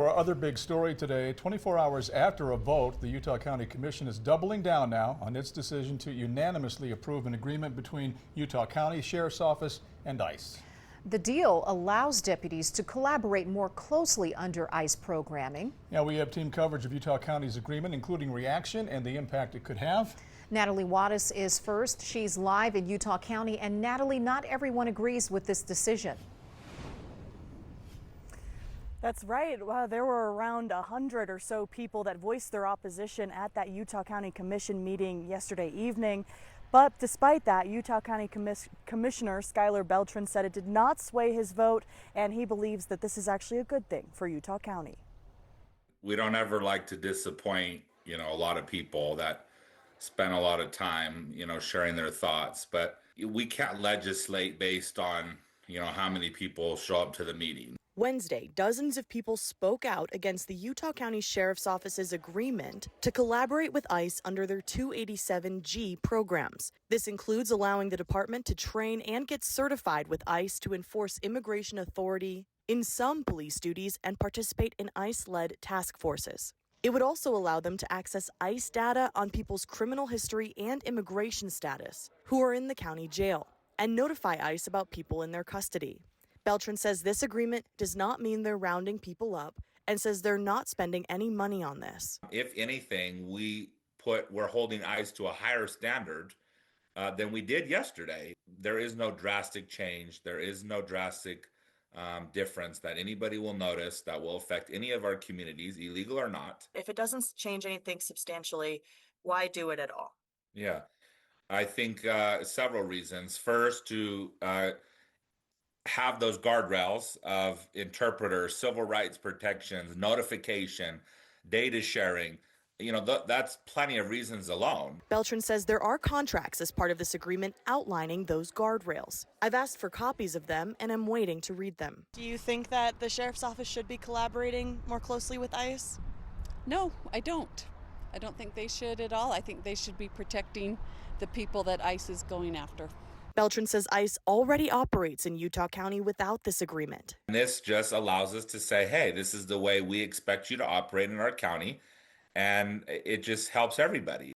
Our other big story today, 24 hours after a vote, the Utah County Commission is doubling down now on its decision to unanimously approve an agreement between Utah County Sheriff's Office and ICE. The deal allows deputies to collaborate more closely under ICE programming. Now we have team coverage of Utah County's agreement, including reaction and the impact it could have. Natalie Wattis is first. She's live in Utah County. And Natalie, not everyone agrees with this decision. That's right. Well, there were around 100 or so people that voiced their opposition at that Utah County Commission meeting yesterday evening. But despite that, Utah County Commissioner Skyler Beltran said it did not sway his vote, and he believes that this is actually a good thing for Utah County. We don't ever like to disappoint, a lot of people that spend a lot of time, sharing their thoughts, but we can't legislate based on, how many people show up to the meeting. Wednesday, dozens of people spoke out against the Utah County Sheriff's Office's agreement to collaborate with ICE under their 287G programs. This includes allowing the department to train and get certified with ICE to enforce immigration authority in some police duties and participate in ICE-led task forces. It would also allow them to access ICE data on people's criminal history and immigration status who are in the county jail and notify ICE about people in their custody. Beltran says this agreement does not mean they're rounding people up and says they're not spending any money on this. If anything, we're holding ICE to a higher standard than we did yesterday. There is no drastic change. There is no drastic difference that anybody will notice that will affect any of our communities, illegal or not. If it doesn't change anything substantially, why do it at all? Yeah, I think several reasons. First, to have those guardrails of interpreters, civil rights protections, notification, data sharing. That's plenty of reasons alone. Beltran says there are contracts as part of this agreement outlining those guardrails. I've asked for copies of them and I'm waiting to read them. Do you think that the Sheriff's Office should be collaborating more closely with ICE? No, I don't. I don't think they should at all. I think they should be protecting the people that ICE is going after. Beltran says ICE already operates in Utah County without this agreement. And this just allows us to say, hey, this is the way we expect you to operate in our county, and it just helps everybody.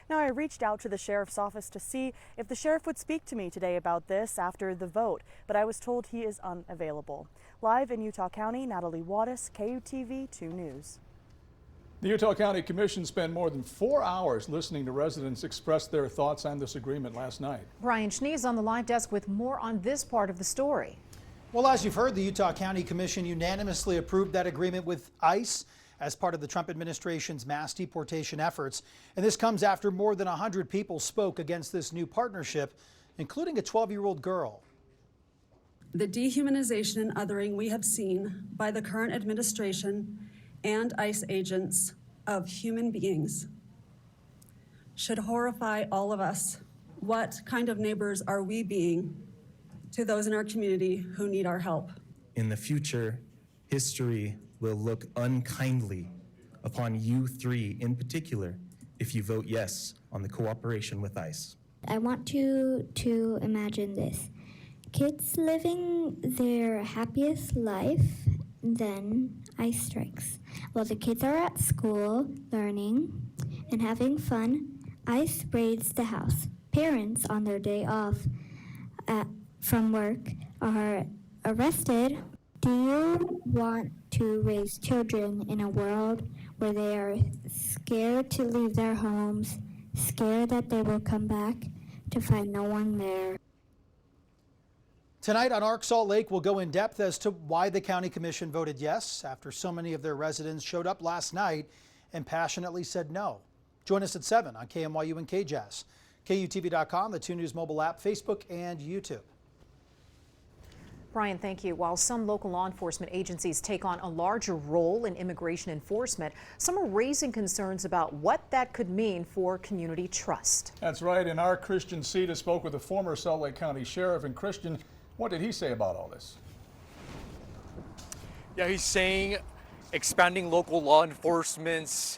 Now, I reached out to the Sheriff's Office to see if the sheriff would speak to me today about this after the vote, but I was told he is unavailable. Live in Utah County, Natalie Wattis, KUTV 2 News. The Utah County Commission spent more than 4 hours listening to residents express their thoughts on this agreement last night. Brian Schnee is on the live desk with more on this part of the story. Well, as you've heard, the Utah County Commission unanimously approved that agreement with ICE as part of the Trump administration's mass deportation efforts. And this comes after more than 100 people spoke against this new partnership, including a 12-year-old girl. The dehumanization and othering we have seen by the current administration and ICE agents of human beings should horrify all of us. What kind of neighbors are we being to those in our community who need our help? In the future, history will look unkindly upon you three in particular if you vote yes on the cooperation with ICE. I want you to imagine this. Kids living their happiest life, then ICE strikes. While the kids are at school, learning and having fun, ICE raids the house. Parents on their day off from work are arrested. Do you want to raise children in a world where they are scared to leave their homes, scared that they will come back to find no one there? Tonight on Arc Salt Lake, we'll go in depth as to why the County Commission voted yes after so many of their residents showed up last night and passionately said no. Join us at 7 on KMYU and KJAS, KUTV.com, the 2 News mobile app, Facebook, and YouTube. Brian, thank you. While some local law enforcement agencies take on a larger role in immigration enforcement, some are raising concerns about what that could mean for community trust. That's right, and our Christian Ceda spoke with the former Salt Lake County Sheriff. And Christian, what did he say about all this? Yeah, he's saying expanding local law enforcement's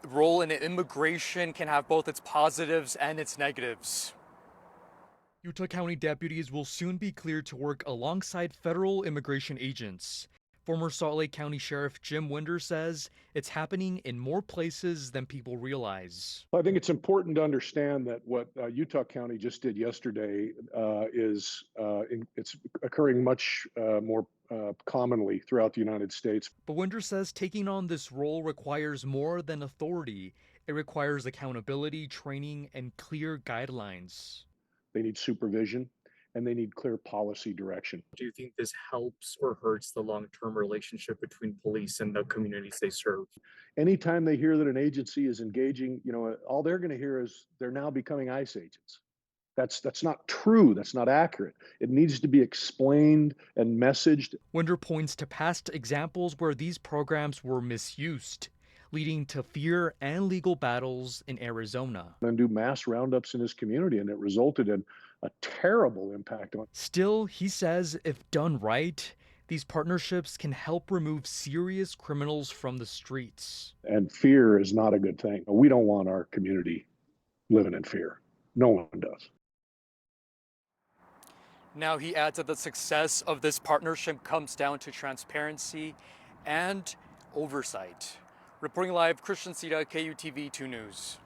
role in immigration can have both its positives and its negatives. Utah County deputies will soon be cleared to work alongside federal immigration agents. Former Salt Lake County Sheriff Jim Winder says it's happening in more places than people realize. I think it's important to understand that what Utah County just did yesterday it's occurring much more commonly throughout the United States. But Winder says taking on this role requires more than authority. It requires accountability, training, and clear guidelines. They need supervision and they need clear policy direction. Do you think this helps or hurts the long-term relationship between police and the communities they serve? Anytime they hear that an agency is engaging, all they're going to hear is they're now becoming ICE agents. That's not true. That's not accurate. It needs to be explained and messaged. Winder points to past examples where these programs were misused, leading to fear and legal battles in Arizona. And do mass roundups in his community, and it resulted in a terrible impact on. Still, he says if done right, these partnerships can help remove serious criminals from the streets. And fear is not a good thing. We don't want our community living in fear. No one does. Now he adds that the success of this partnership comes down to transparency and oversight. Reporting live, Christian Ceda, KUTV 2 News.